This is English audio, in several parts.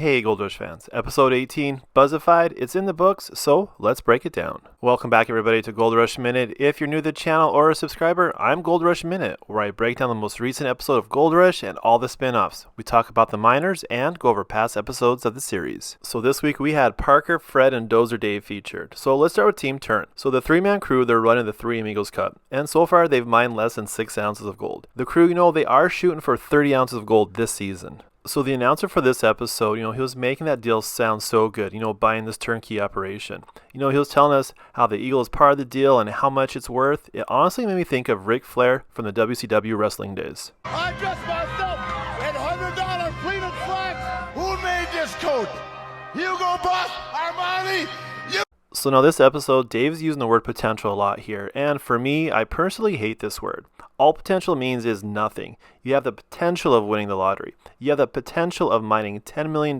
Hey Gold Rush fans, episode 18, Buzzified, it's in the books, so let's break it down. Welcome back everybody to Gold Rush Minute. If you're new to the channel or a subscriber, I'm Gold Rush Minute, where I break down the most recent episode of Gold Rush and all the spin-offs. We talk about the miners and go over past episodes of the series. So this week we had Parker, Fred, and Dozer Dave featured. So let's start with Team Turn. So the three-man crew, they're running the Three Amigos Cup, and so far they've mined less than 6 ounces of gold. The crew, they are shooting for 30 ounces of gold this season. So the announcer for this episode, he was making that deal sound so good, buying this turnkey operation. He was telling us how the Eagle is part of the deal and how much it's worth. It honestly made me think of Ric Flair from the WCW wrestling days. I dress myself in $100 pleated slacks. Who made this coat? Hugo Boss, Armani. So now this episode, Dave's using the word potential a lot here, and for me, I personally hate this word. All potential means is nothing. You have the potential of winning the lottery. You have the potential of mining $10 million.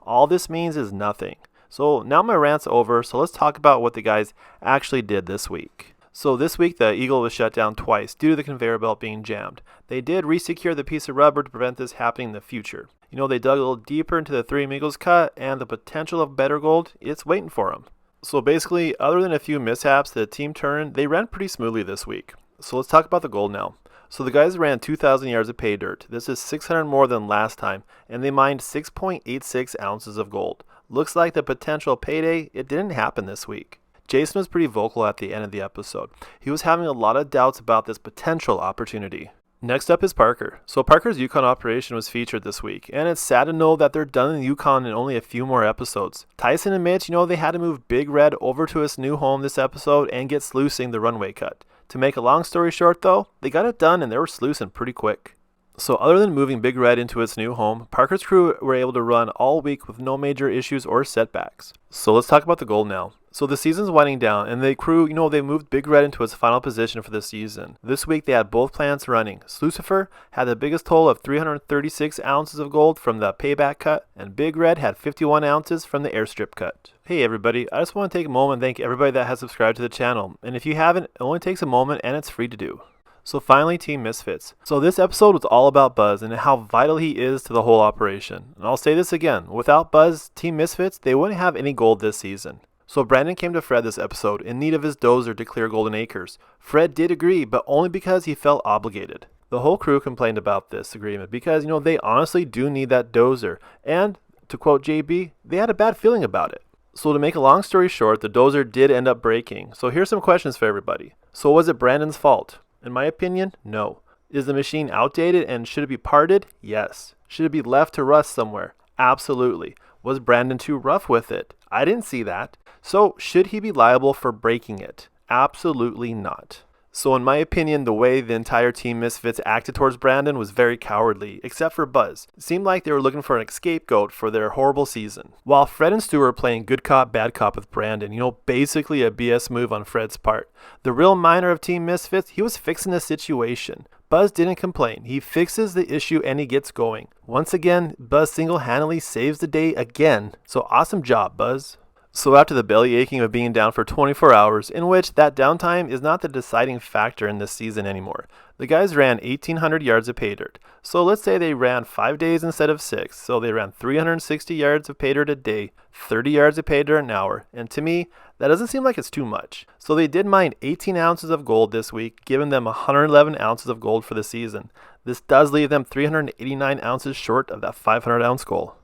All this means is nothing. So now my rant's over, so let's talk about what the guys actually did this week. So this week, the Eagle was shut down twice due to the conveyor belt being jammed. They did resecure the piece of rubber to prevent this happening in the future. They dug a little deeper into the Three Amigos cut, and the potential of better gold, it's waiting for them. So basically, other than a few mishaps, the Team Turn, they ran pretty smoothly this week. So let's talk about the gold now. So the guys ran 2,000 yards of pay dirt. This is 600 more than last time, and they mined 6.86 ounces of gold. Looks like the potential payday, it didn't happen this week. Jason was pretty vocal at the end of the episode. He was having a lot of doubts about this potential opportunity. Next up is Parker. So Parker's Yukon operation was featured this week, and it's sad to know that they're done in the Yukon in only a few more episodes. Tyson and Mitch, they had to move Big Red over to his new home this episode and get sluicing the runway cut. To make a long story short though, they got it done and they were sluicing pretty quick. So other than moving Big Red into its new home, Parker's crew were able to run all week with no major issues or setbacks. So let's talk about the gold now. So the season's winding down, and the crew, they moved Big Red into its final position for the season. This week they had both plants running. Slucifer had the biggest total of 336 ounces of gold from the payback cut, and Big Red had 51 ounces from the airstrip cut. Hey everybody, I just want to take a moment and thank everybody that has subscribed to the channel, and if you haven't, it only takes a moment and it's free to do. So finally, Team Misfits. So this episode was all about Buzz and how vital he is to the whole operation. And I'll say this again, without Buzz, Team Misfits, they wouldn't have any gold this season. So Brandon came to Fred this episode in need of his dozer to clear Golden Acres. Fred did agree, but only because he felt obligated. The whole crew complained about this agreement because, they honestly do need that dozer. And, to quote JB, they had a bad feeling about it. So to make a long story short, the dozer did end up breaking. So here's some questions for everybody. So was it Brandon's fault? In my opinion, no. Is the machine outdated and should it be parted? Yes. Should it be left to rust somewhere? Absolutely. Was Brandon too rough with it? I didn't see that. So should he be liable for breaking it? Absolutely not. So in my opinion, the way the entire Team Misfits acted towards Brandon was very cowardly, except for Buzz. It seemed like they were looking for an scapegoat for their horrible season. While Fred and Stu were playing good cop, bad cop with Brandon, basically a BS move on Fred's part. The real miner of Team Misfits, he was fixing the situation. Buzz didn't complain. He fixes the issue and he gets going. Once again, Buzz single-handedly saves the day again. So awesome job, Buzz. So after the belly aching of being down for 24 hours, in which that downtime is not the deciding factor in this season anymore, the guys ran 1,800 yards of pay dirt. So let's say they ran 5 days instead of 6, so they ran 360 yards of pay dirt a day, 30 yards of pay dirt an hour, and to me, that doesn't seem like it's too much. So they did mine 18 ounces of gold this week, giving them 111 ounces of gold for the season. This does leave them 389 ounces short of that 500 ounce goal.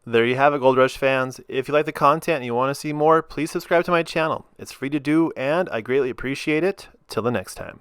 There you have it, Gold Rush fans. If you like the content and you want to see more, please subscribe to my channel. It's free to do, and I greatly appreciate it. Till the next time.